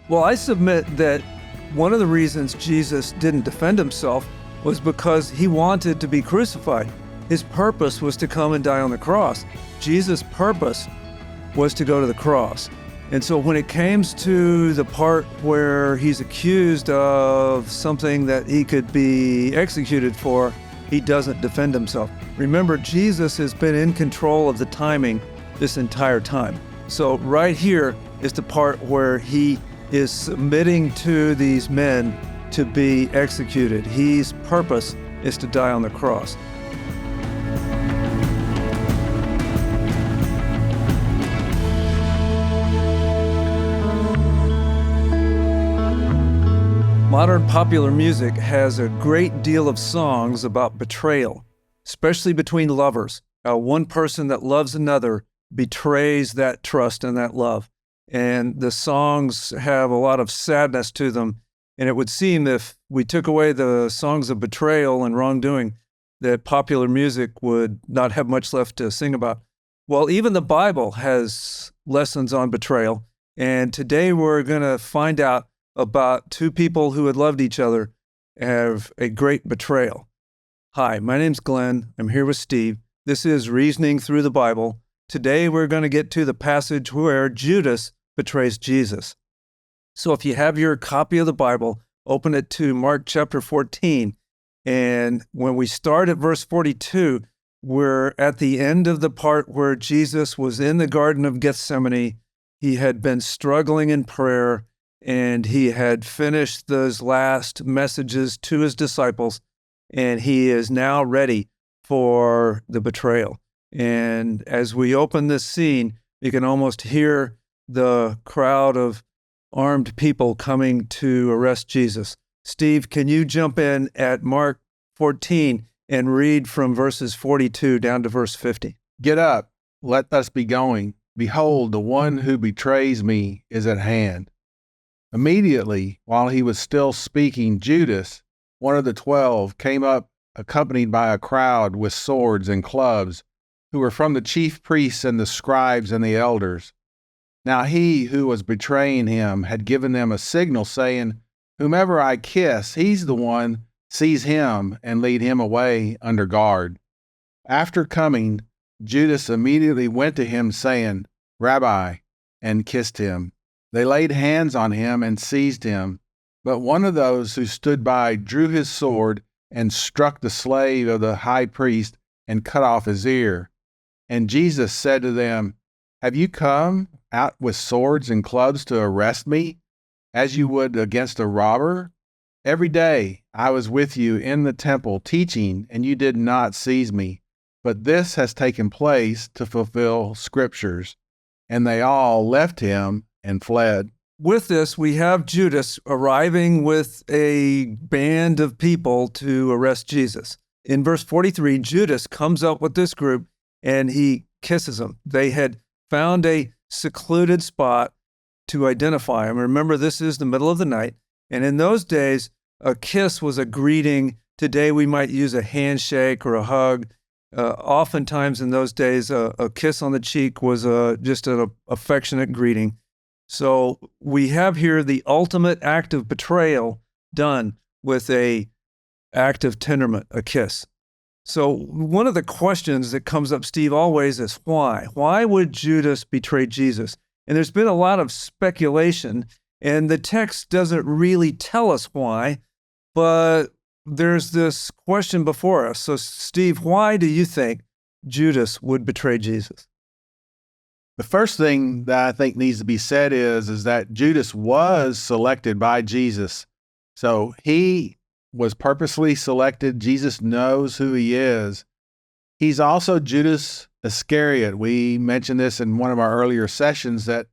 Well, I submit that one of the reasons Jesus didn't defend himself was because he wanted to be crucified. His purpose was to come and die on the cross. Jesus' purpose was to go to the cross. And so when it comes to the part where he's accused of something that he could be executed for, he doesn't defend himself. Remember, Jesus has been in control of the timing this entire time. So right here is the part where he is submitting to these men to be executed. His purpose is to die on the cross. Modern popular music has a great deal of songs about betrayal, especially between lovers. One person that loves another betrays that trust and that love. And the songs have a lot of sadness to them. And it would seem if we took away the songs of betrayal and wrongdoing, that popular music would not have much left to sing about. Well, even the Bible has lessons on betrayal. And today we're going to find out about two people who had loved each other have a great betrayal. Hi, my name's Glenn. I'm here with Steve. This is Reasoning Through the Bible. Today we're going to get to the passage where Judas betrays Jesus. So if you have your copy of the Bible, open it to Mark chapter 14. And when we start at verse 42, we're at the end of the part where Jesus was in the Garden of Gethsemane. He had been struggling in prayer, and he had finished those last messages to his disciples, and he is now ready for the betrayal. And as we open this scene, you can almost hear the crowd of armed people coming to arrest Jesus. Steve, can you jump in at Mark 14 and read from verses 42 down to verse 50? Get up, let us be going. Behold, the one who betrays me is at hand. Immediately, while he was still speaking, Judas, one of the 12, came up accompanied by a crowd with swords and clubs, who were from the chief priests and the scribes and the elders. Now he who was betraying him had given them a signal, saying, "Whomever I kiss, he's the one, seize him and lead him away under guard." After coming, Judas immediately went to him, saying, "Rabbi," and kissed him. They laid hands on him and seized him. But one of those who stood by drew his sword and struck the slave of the high priest and cut off his ear. And Jesus said to them, "Have you come out with swords and clubs to arrest me, as you would against a robber? Every day I was with you in the temple teaching, and you did not seize me. But this has taken place to fulfill Scriptures." And they all left him and fled. With this, we have Judas arriving with a band of people to arrest Jesus. In verse 43, Judas comes up with this group and he kisses them. They had found a secluded spot to identify him. Remember, this is the middle of the night. And in those days, a kiss was a greeting. Today, we might use a handshake or a hug. Oftentimes in those days, a kiss on the cheek was just an affectionate greeting. So we have here the ultimate act of betrayal done with a act of tenderment, a kiss. So one of the questions that comes up, Steve, always is why? Why would Judas betray Jesus? And there's been a lot of speculation, and the text doesn't really tell us why, but there's this question before us. So Steve, why do you think Judas would betray Jesus? The first thing that I think needs to be said is that Judas was selected by Jesus. So he was purposely selected. Jesus knows who he is. He's also Judas Iscariot. We mentioned this in one of our earlier sessions, that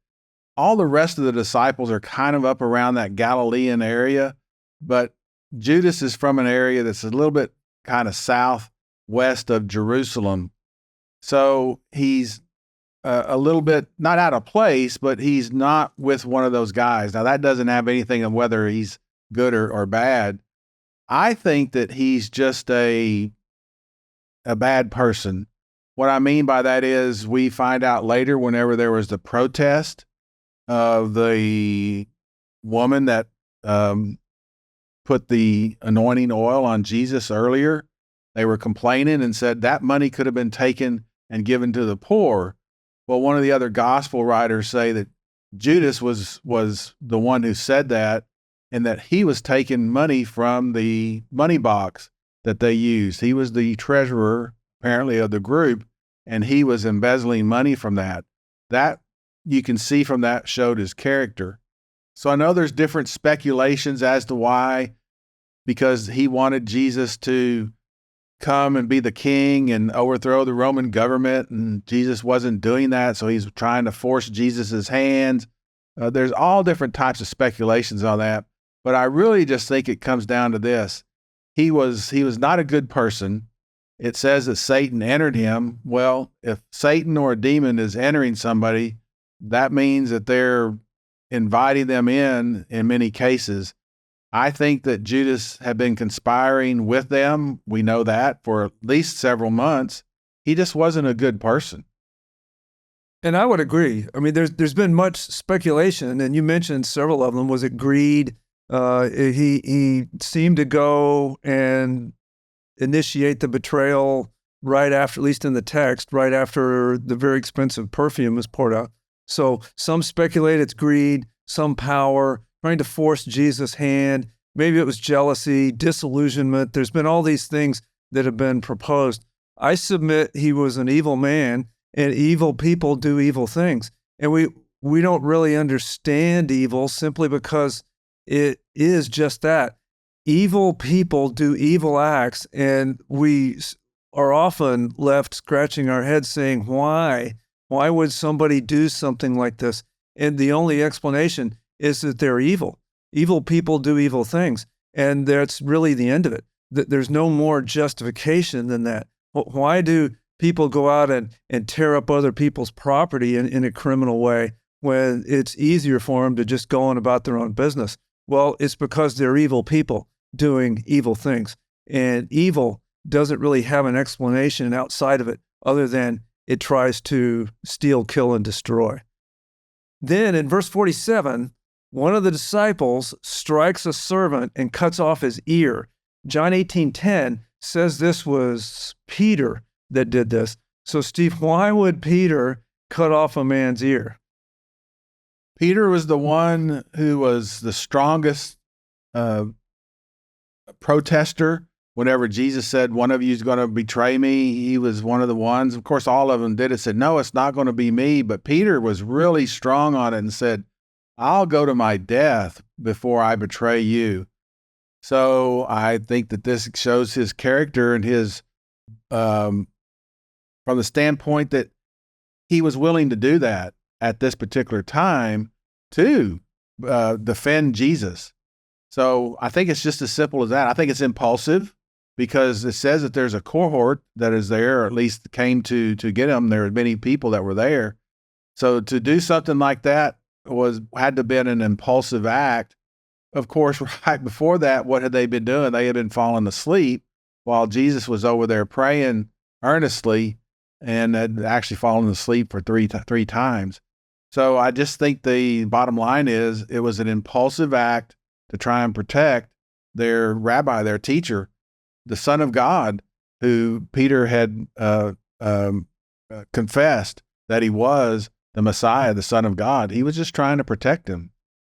all the rest of the disciples are kind of up around that Galilean area, but Judas is from an area that's a little bit kind of southwest of Jerusalem. So he's a little bit not out of place, but he's not with one of those guys. Now, that doesn't have anything of whether he's good or bad. I think that he's just a bad person. What I mean by that is, we find out later, whenever there was the protest of the woman that put the anointing oil on Jesus earlier, they were complaining and said that money could have been taken and given to the poor. Well, one of the other gospel writers say that Judas was the one who said that, and that he was taking money from the money box that they used. He was the treasurer, apparently, of the group, and he was embezzling money from that. That, you can see from that, showed his character. So I know there's different speculations as to why, because he wanted Jesus to come and be the king and overthrow the Roman government, and Jesus wasn't doing that, so he's trying to force Jesus's hands. There's all different types of speculations on that, but I really just think it comes down to this. He was not a good person. It says that Satan entered him. Well, if Satan or a demon is entering somebody, that means that they're inviting them in many cases. I think that Judas had been conspiring with them. We know that for at least several months. He just wasn't a good person. And I would agree. I mean, there's been much speculation, and you mentioned several of them. Was it greed? He seemed to go and initiate the betrayal right after, at least in the text, right after the very expensive perfume was poured out. So some speculate it's greed, some power, trying to force Jesus' hand. Maybe it was jealousy, disillusionment. There's been all these things that have been proposed. I submit he was an evil man, and evil people do evil things. And we don't really understand evil simply because it is just that. Evil people do evil acts, and we are often left scratching our heads saying, why? Why would somebody do something like this? And the only explanation is that they're evil. Evil people do evil things, and that's really the end of it. There's no more justification than that. Why do people go out and tear up other people's property in a criminal way when it's easier for them to just go on about their own business? Well, it's because they're evil people doing evil things. And evil doesn't really have an explanation outside of it other than it tries to steal, kill, and destroy. Then in verse 47, one of the disciples strikes a servant and cuts off his ear. John 18:10 says this was Peter that did this. So, Steve, why would Peter cut off a man's ear? Peter was the one who was the strongest protester. Whenever Jesus said, one of you is going to betray me, he was one of the ones. Of course, all of them did it, said, no, it's not going to be me. But Peter was really strong on it and said, I'll go to my death before I betray you. So I think that this shows his character and his, from the standpoint that he was willing to do that at this particular time to defend Jesus. So I think it's just as simple as that. I think it's impulsive because it says that there's a cohort that is there, or at least came to get him. There were many people that were there. So to do something like that had to have been an impulsive act. Of course, right before that, what had they been doing? They had been falling asleep while Jesus was over there praying earnestly and had actually fallen asleep for three times. So I just think the bottom line is it was an impulsive act to try and protect their rabbi, their teacher, the Son of God, who Peter had confessed that he was the Messiah, the Son of God. He was just trying to protect him.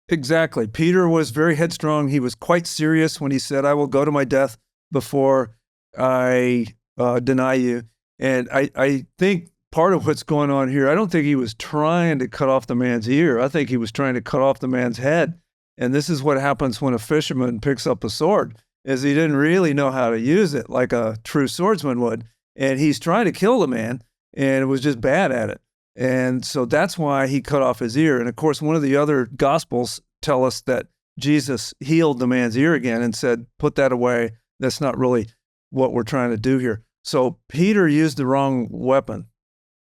Exactly. Peter was very headstrong. He was quite serious when he said, I will go to my death before I deny you. And I think part of what's going on here, I don't think he was trying to cut off the man's ear. I think he was trying to cut off the man's head. And this is what happens when a fisherman picks up a sword, is he didn't really know how to use it like a true swordsman would. And he's trying to kill the man and was just bad at it. And so that's why he cut off his ear. And of course, one of the other gospels tell us that Jesus healed the man's ear again and said, put that away. That's not really what we're trying to do here. So Peter used the wrong weapon.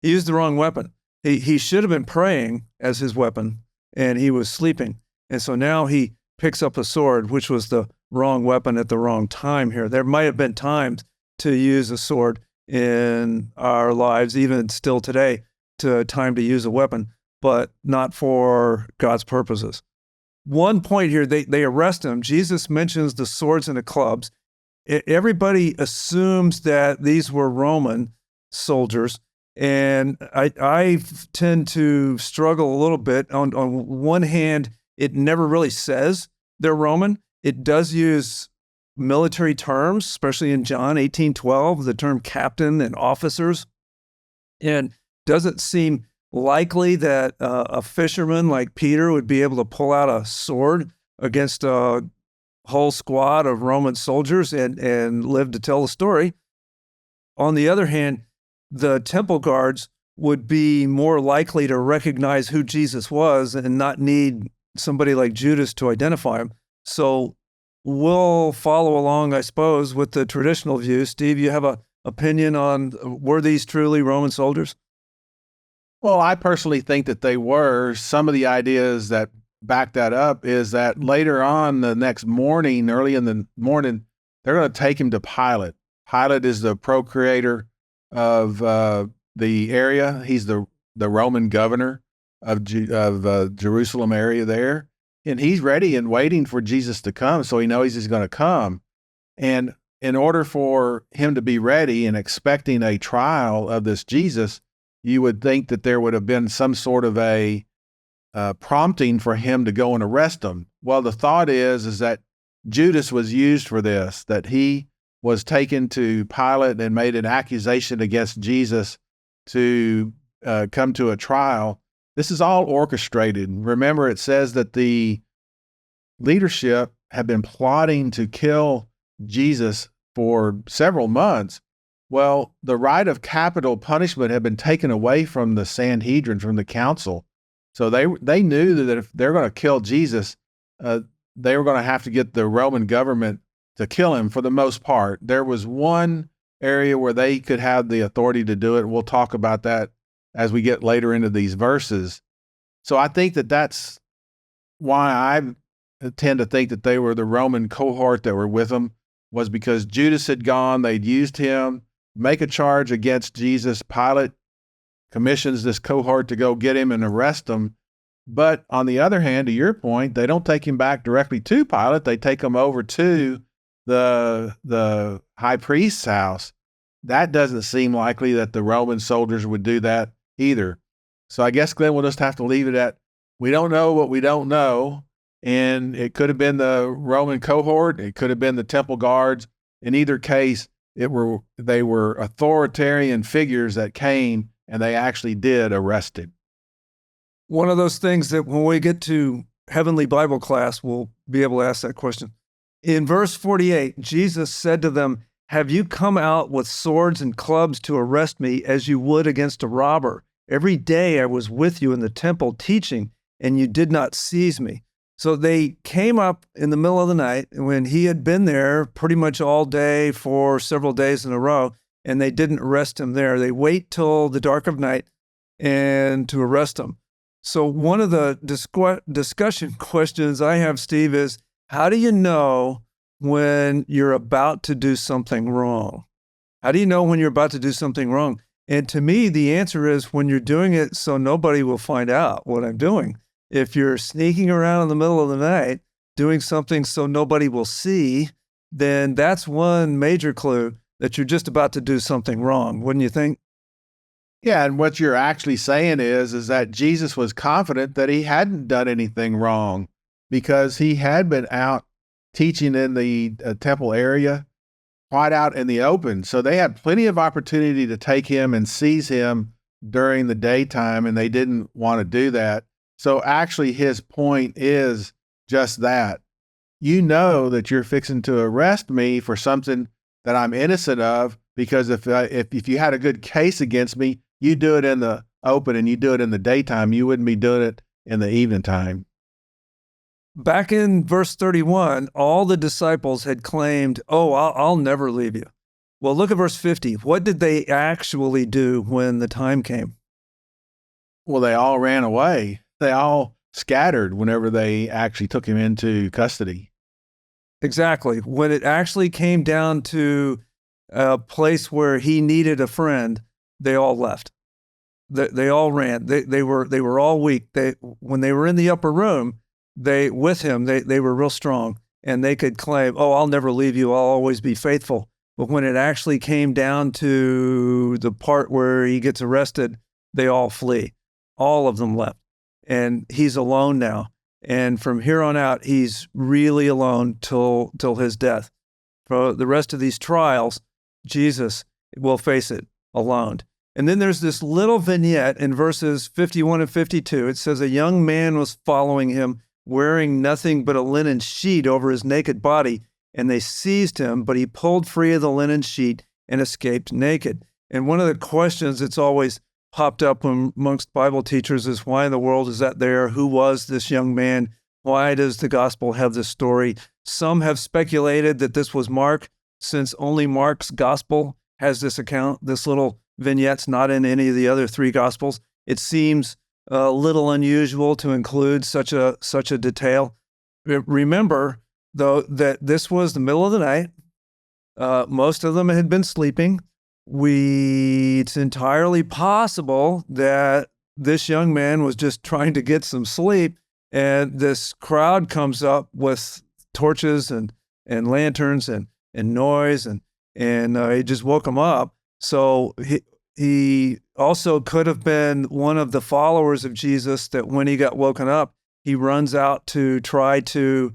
He used the wrong weapon. He should have been praying as his weapon, and he was sleeping. And so now he picks up a sword, which was the wrong weapon at the wrong time here. There might have been times to use a sword in our lives, even still today, time to use a weapon, but not for God's purposes. one point here, they arrest him. Jesus mentions the swords and the clubs. Everybody assumes that these were Roman soldiers. And I tend to struggle a little bit. On one hand, it never really says they're Roman. It does use military terms, especially in John 18:12, the term captain and officers. And doesn't seem likely that a fisherman like Peter would be able to pull out a sword against a whole squad of Roman soldiers and live to tell the story. On the other hand, the temple guards would be more likely to recognize who Jesus was and not need somebody like Judas to identify him. So we'll follow along, I suppose, with the traditional view. Steve, you have an opinion on were these truly Roman soldiers? Well, I personally think that they were. Some of the ideas that back that up is that later on the next morning, early in the morning, they're going to take him to Pilate. Pilate is the procurator of the area. He's the Roman governor of Jerusalem area there. And he's ready and waiting for Jesus to come. So he knows he's going to come. And in order for him to be ready and expecting a trial of this Jesus, you would think that there would have been some sort of a prompting for him to go and arrest him. Well, the thought is that Judas was used for this, that he was taken to Pilate and made an accusation against Jesus to come to a trial. This is all orchestrated. Remember, it says that the leadership had been plotting to kill Jesus for several months. Well, the right of capital punishment had been taken away from the Sanhedrin, from the council. So they knew that if they're going to kill Jesus, they were going to have to get the Roman government to kill him for the most part. There was one area where they could have the authority to do it. We'll talk about that as we get later into these verses. So I think that that's why I tend to think that they were the Roman cohort that were with him, was because Judas had gone, they'd used him, make a charge against Jesus. Pilate commissions this cohort to go get him and arrest him. But on the other hand, to your point, they don't take him back directly to Pilate. They take him over to the high priest's house. That doesn't seem likely that the Roman soldiers would do that either. So I guess, Glenn, we'll just have to leave it at, we don't know what we don't know. And it could have been the Roman cohort. It could have been the temple guards. In either case, they were authoritarian figures that came and they actually did arrest him. One of those things that when we get to Heavenly Bible class, we'll be able to ask that question. In verse 48, Jesus said to them, "Have you come out with swords and clubs to arrest me as you would against a robber? Every day I was with you in the temple teaching, and you did not seize me." So they came up in the middle of the night when he had been there pretty much all day for several days in a row, and they didn't arrest him there. They wait till the dark of night and to arrest him. So one of the discussion questions I have, Steve, is how do you know when you're about to do something wrong? How do you know when you're about to do something wrong? And to me, the answer is when you're doing it so nobody will find out what I'm doing. If you're sneaking around in the middle of the night, doing something so nobody will see, then that's one major clue that you're just about to do something wrong, wouldn't you think? Yeah, and what you're actually saying is that Jesus was confident that he hadn't done anything wrong because he had been out teaching in the temple area, quite out in the open. So they had plenty of opportunity to take him and seize him during the daytime, and they didn't want to do that. So actually his point is just that. You know that you're fixing to arrest me for something that I'm innocent of, because if you had a good case against me, you do it in the open and you do it in the daytime. You wouldn't be doing it in the evening time. Back in verse 31, all the disciples had claimed, "Oh, I'll never leave you." Well, look at verse 50. What did they actually do when the time came? Well, they all ran away. They all scattered whenever they actually took him into custody. Exactly. When it actually came down to a place where he needed a friend, they all left. They all ran. They were all weak. When they were in the upper room, they were real strong, and they could claim, "Oh, I'll never leave you. I'll always be faithful." But when it actually came down to the part where he gets arrested, they all flee. All of them left, and he's alone now. And from here on out, he's really alone till his death. For the rest of these trials, Jesus will face it alone. And then there's this little vignette in verses 51 and 52. It says, "A young man was following him, wearing nothing but a linen sheet over his naked body, and they seized him, but he pulled free of the linen sheet and escaped naked." And one of the questions that's always popped up amongst Bible teachers is, why in the world is that there? Who was this young man? Why does the gospel have this story? Some have speculated that this was Mark, since only Mark's gospel has this account. This little vignette's not in any of the other three gospels. It seems a little unusual to include such a detail. Remember, though, that this was the middle of the night. Most of them had been sleeping. It's entirely possible that this young man was just trying to get some sleep, and this crowd comes up with torches and lanterns and noise, and he just woke him up. So he also could have been one of the followers of Jesus that when he got woken up, he runs out to try to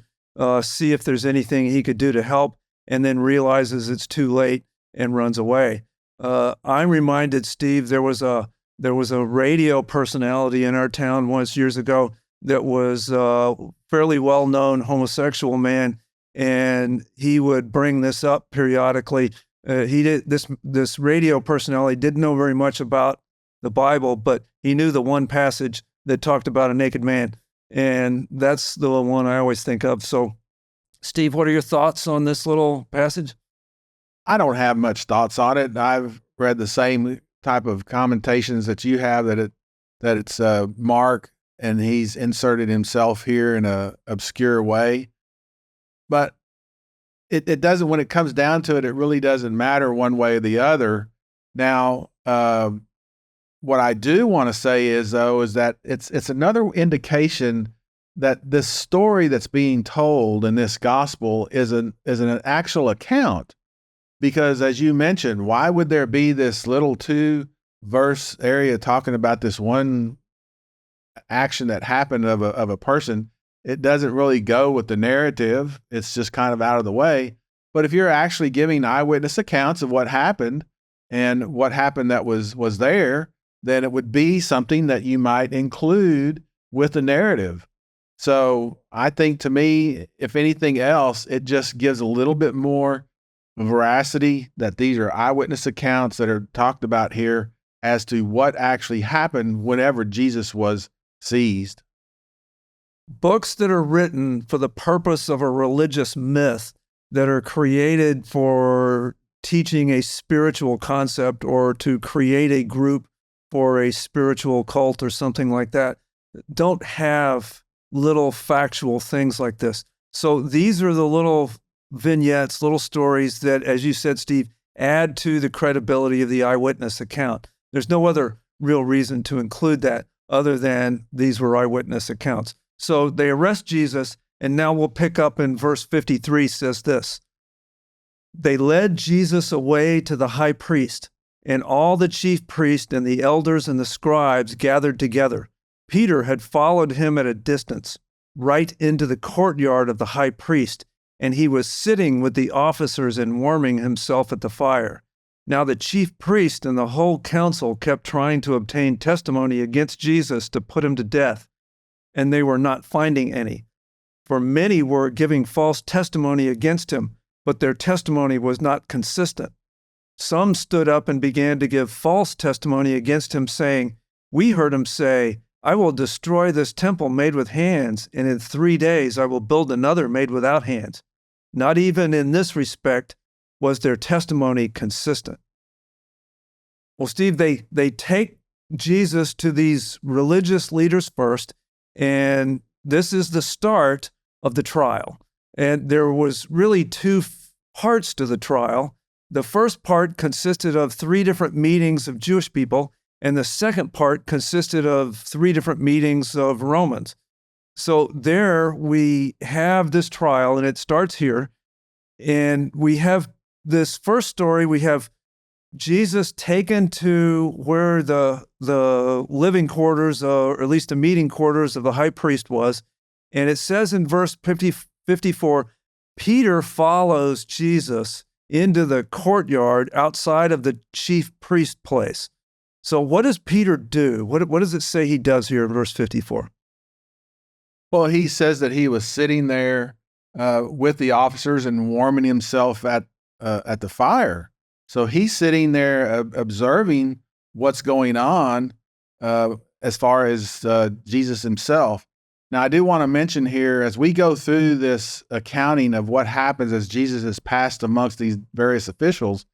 see if there's anything he could do to help, and then realizes it's too late and runs away. I'm reminded, Steve, there was a radio personality in our town once years ago that was a fairly well-known homosexual man, and he would bring this up periodically. This radio personality didn't know very much about the Bible, but he knew the one passage that talked about a naked man, and that's the one I always think of. So, Steve, what are your thoughts on this little passage? I don't have much thoughts on it. I've read the same type of commentations that you have, that it's Mark, and he's inserted himself here in a obscure way. But it doesn't, when it comes down to it, it really doesn't matter one way or the other. Now, what I do want to say is that it's another indication that this story that's being told in this gospel is an actual account. Because as you mentioned, why would there be this little 2-verse area talking about this one action that happened of a person? It doesn't really go with the narrative. It's just kind of out of the way. But if you're actually giving eyewitness accounts of what happened and what happened that was there, then it would be something that you might include with the narrative. So I think, to me, if anything else, it just gives a little bit more veracity that these are eyewitness accounts that are talked about here as to what actually happened whenever Jesus was seized. Books that are written for the purpose of a religious myth, that are created for teaching a spiritual concept or to create a group for a spiritual cult or something like that, don't have little factual things like this. So these are the little vignettes, little stories that, as you said, Steve, add to the credibility of the eyewitness account. There's no other real reason to include that other than these were eyewitness accounts. So they arrest Jesus, and now we'll pick up in verse 53, says this: "They led Jesus away to the high priest, and all the chief priests and the elders and the scribes gathered together. Peter had followed him at a distance, right into the courtyard of the high priest, and he was sitting with the officers and warming himself at the fire. Now the chief priest and the whole council kept trying to obtain testimony against Jesus to put him to death, and they were not finding any. For many were giving false testimony against him, but their testimony was not consistent. Some stood up and began to give false testimony against him, saying, 'We heard him say, I will destroy this temple made with hands, and in 3 days I will build another made without hands.' Not even in this respect was their testimony consistent." Well, Steve, they take Jesus to these religious leaders first, and this is the start of the trial. And there was really 2 parts to the trial. The first part consisted of 3 different meetings of Jewish people, and the second part consisted of 3 different meetings of Romans. So there we have this trial, and it starts here. And we have this first story. We have Jesus taken to where the living quarters, or at least the meeting quarters of the high priest was. And it says in verse 54, Peter follows Jesus into the courtyard outside of the chief priest place. So what does Peter do? What does it say he does here in verse 54? Well, he says that he was sitting there with the officers and warming himself at the fire. So he's sitting there observing what's going on as far as Jesus himself. Now, I do want to mention here, as we go through this accounting of what happens as Jesus is passed amongst these various officials,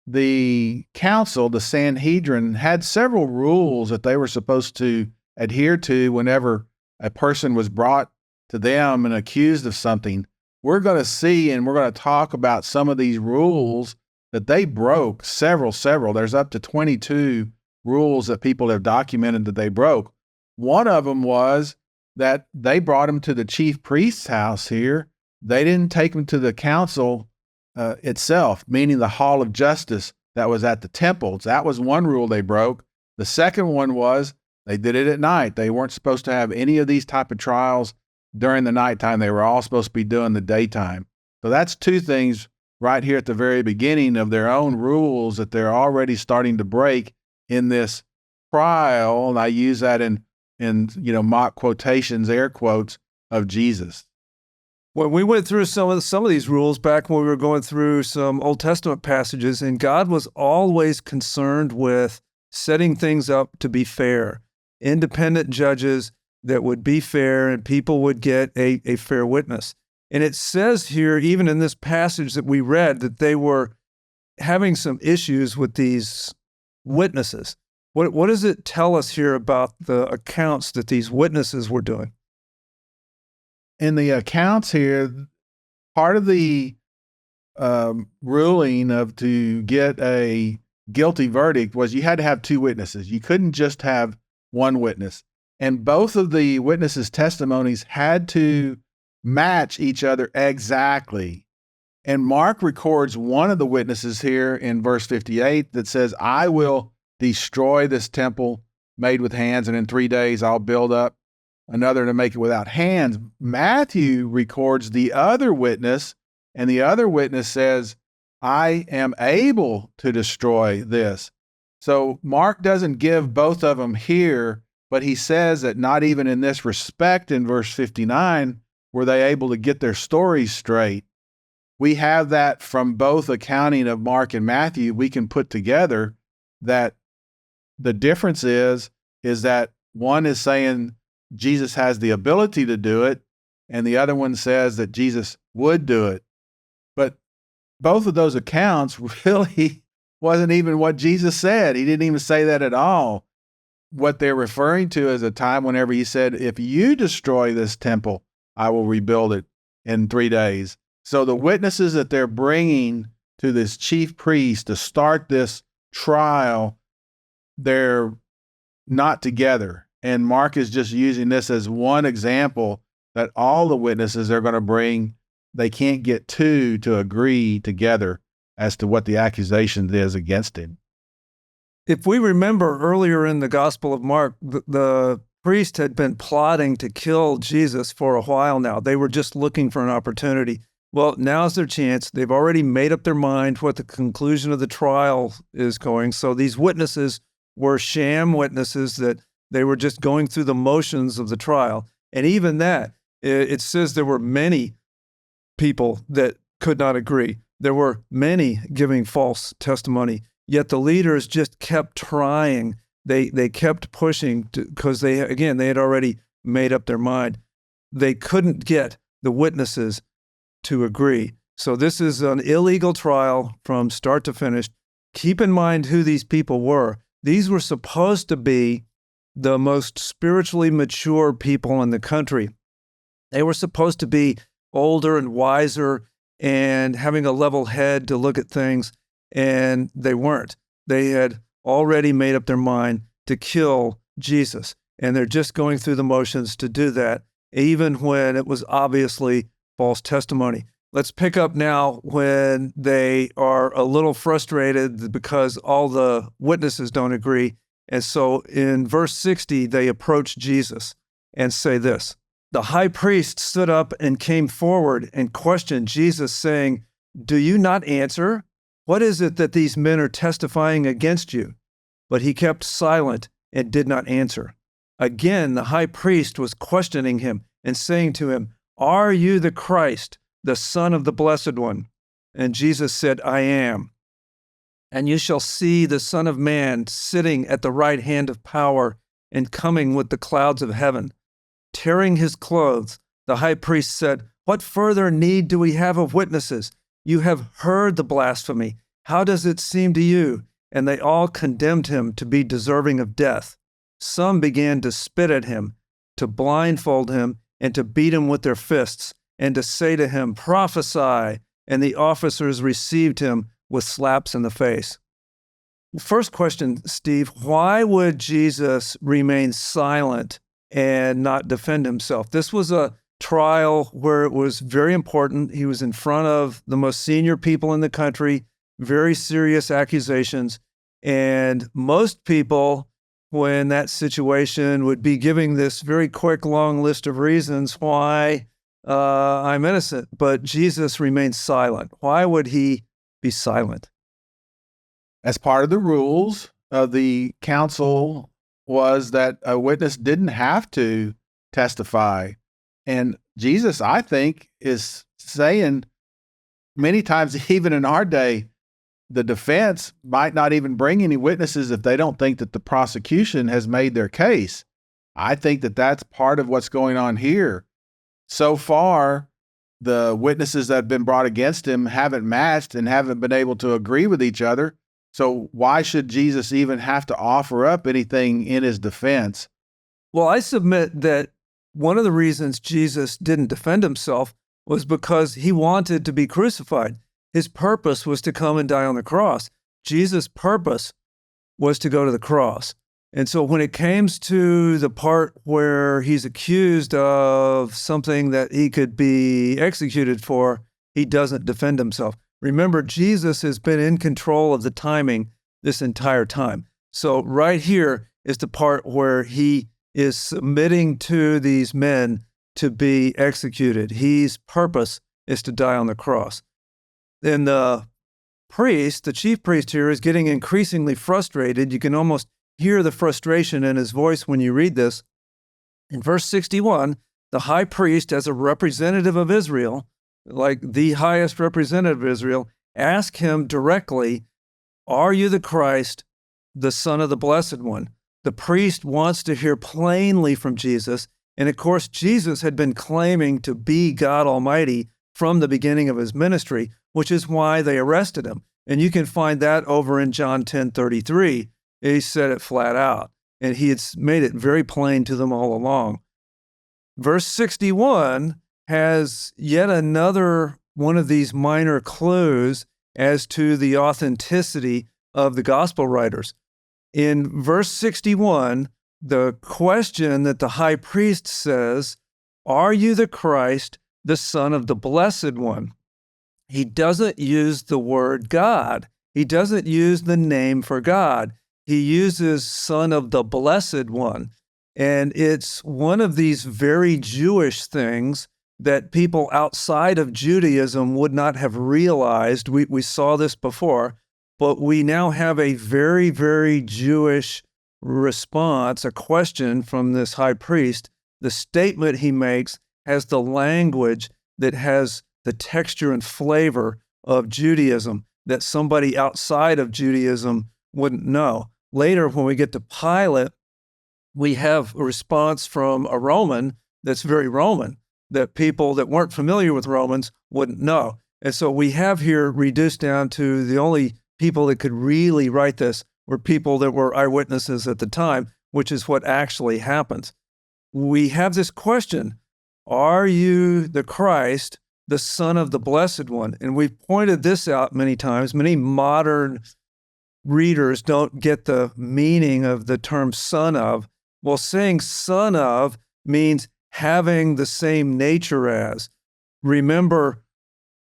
the council, the Sanhedrin, had several rules that they were supposed to adhere to whenever a person was brought to them and accused of something. We're going to see, and we're going to talk about some of these rules that they broke, several. There's up to 22 rules that people have documented that they broke. One of them was that they brought him to the chief priest's house here. They didn't take him to the council itself, meaning the hall of justice that was at the temple. That was one rule they broke. The second one was they did it at night. They weren't supposed to have any of these type of trials during the nighttime. They were all supposed to be doing the daytime. So that's two things right here at the very beginning of their own rules that they're already starting to break in this trial. And I use that in mock quotations, air quotes, of Jesus. When we went through some of these rules back when we were going through some Old Testament passages, and God was always concerned with setting things up to be fair, independent judges that would be fair, and people would get a fair witness. And it says here, even in this passage that we read, that they were having some issues with these witnesses. What does it tell us here about the accounts that these witnesses were doing? In the accounts here, part of the ruling of to get a guilty verdict was you had to have two witnesses. You couldn't just have one witness. And both of the witnesses' testimonies had to match each other exactly. And Mark records one of the witnesses here in verse 58 that says, I will destroy this temple made with hands, and in 3 days I'll build up another to make it without hands. Matthew records the other witness, and the other witness says, I am able to destroy this. So Mark doesn't give both of them here, but he says that not even in this respect in verse 59 were they able to get their stories straight. We have that from both accounting of Mark and Matthew. We can put together that the difference is that one is saying Jesus has the ability to do it, and the other one says that Jesus would do it. But both of those accounts really wasn't even what Jesus said. He didn't even say that at all. What they're referring to is a time whenever he said, if you destroy this temple, I will rebuild it in 3 days. So the witnesses that they're bringing to this chief priest to start this trial, they're not together. And Mark is just using this as one example that all the witnesses they're going to bring, they can't get two to agree together as to what the accusation is against him. If we remember earlier in the Gospel of Mark, the priest had been plotting to kill Jesus for a while now. They were just looking for an opportunity. Well, now's their chance. They've already made up their mind what the conclusion of the trial is going. So these witnesses were sham witnesses that they were just going through the motions of the trial. And even that, it says there were many people that could not agree. There were many giving false testimony, yet the leaders just kept trying. They kept pushing because they had already made up their mind. They couldn't get the witnesses to agree. So this is an illegal trial from start to finish. Keep in mind who these people were. These were supposed to be the most spiritually mature people in the country. They were supposed to be older and wiser and having a level head to look at things, and they weren't. They had already made up their mind to kill Jesus, and they're just going through the motions to do that. even when it was obviously false testimony. Let's pick up now when they are a little frustrated because all the witnesses don't agree. And so in verse 60, they approach Jesus and say this: "The high priest stood up and came forward and questioned Jesus, saying, 'Do you not answer? What is it that these men are testifying against you?' But he kept silent and did not answer. Again, the high priest was questioning him and saying to him, 'Are you the Christ, the Son of the Blessed One?' And Jesus said, 'I am. And you shall see the Son of Man sitting at the right hand of power and coming with the clouds of heaven.' Tearing his clothes, the high priest said, 'What further need do we have of witnesses? You have heard the blasphemy. How does it seem to you?' And they all condemned him to be deserving of death. Some began to spit at him, to blindfold him, and to beat him with their fists, and to say to him, 'Prophesy.' And the officers received him with slaps in the face." First question, Steve, why would Jesus remain silent and not defend himself? This was a trial where it was very important. He was in front of the most senior people in the country, very serious accusations. And most people, when that situation, would be giving this very quick, long list of reasons why I'm innocent. But Jesus remained silent. Why would he be silent? As part of the rules of the council was that a witness didn't have to testify. And Jesus, I think, is saying many times, even in our day, the defense might not even bring any witnesses if they don't think that the prosecution has made their case. I think that that's part of what's going on here. So far, the witnesses that have been brought against him haven't matched and haven't been able to agree with each other. So why should Jesus even have to offer up anything in his defense? Well, I submit that one of the reasons Jesus didn't defend himself was because he wanted to be crucified. His purpose was to come and die on the cross. Jesus' purpose was to go to the cross. And so when it came to the part where he's accused of something that he could be executed for, he doesn't defend himself. Remember, Jesus has been in control of the timing this entire time. So right here is the part where he is submitting to these men to be executed. His purpose is to die on the cross. And the priest, the chief priest here, is getting increasingly frustrated. You can almost hear the frustration in his voice when you read this. In verse 61, the high priest, as a representative of Israel, like the highest representative of Israel, asked him directly, "Are you the Christ, the Son of the Blessed One?" The priest wants to hear plainly from Jesus. And of course, Jesus had been claiming to be God Almighty from the beginning of his ministry, which is why they arrested him. And you can find that over in John 10:33. He said it flat out, and he had made it very plain to them all along. Verse 61 has yet another one of these minor clues as to the authenticity of the gospel writers. In verse 61, the question that the high priest says, "Are you the Christ, the Son of the Blessed One?" He doesn't use the word God. He doesn't use the name for God. He uses Son of the Blessed One. And it's one of these very Jewish things that people outside of Judaism would not have realized. We saw this before, but we now have a very, very Jewish response, a question from this high priest. The statement he makes has the language that has the texture and flavor of Judaism that somebody outside of Judaism wouldn't know. Later, when we get to Pilate, we have a response from a Roman that's very Roman, that people that weren't familiar with Romans wouldn't know. And so we have here reduced down to the only people that could really write this were people that were eyewitnesses at the time, which is what actually happens. We have this question, "Are you the Christ, the Son of the Blessed One?" And we've pointed this out many times. Many modern readers don't get the meaning of the term son of. Well, saying son of means having the same nature as. Remember,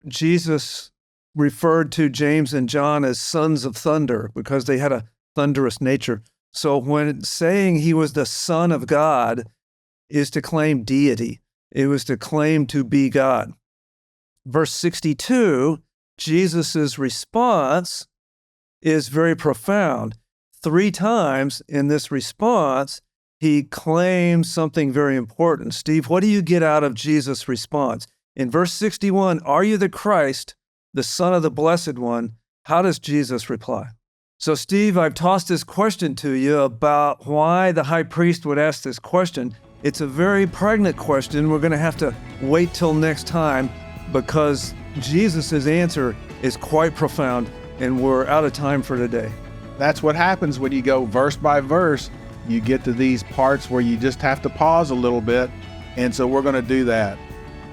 Jesus referred to James and John as sons of thunder because they had a thunderous nature. So when saying he was the Son of God is to claim deity, it was to claim to be God. Verse 62, Jesus' response is very profound. 3 times in this response, he claims something very important. Steve, what do you get out of Jesus' response? In verse 61, are you the Christ, the Son of the Blessed One? How does Jesus reply? So, Steve, I've tossed this question to you about why the high priest would ask this question. It's a very pregnant question. We're going to have to wait till next time because Jesus' answer is quite profound, and we're out of time for today. That's what happens when you go verse by verse. You get to these parts where you just have to pause a little bit, and so we're going to do that.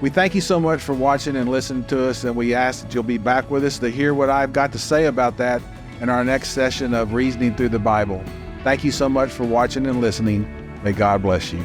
We thank you so much for watching and listening to us, and we ask that you'll be back with us to hear what I've got to say about that in our next session of Reasoning Through the Bible. Thank you so much for watching and listening. May God bless you.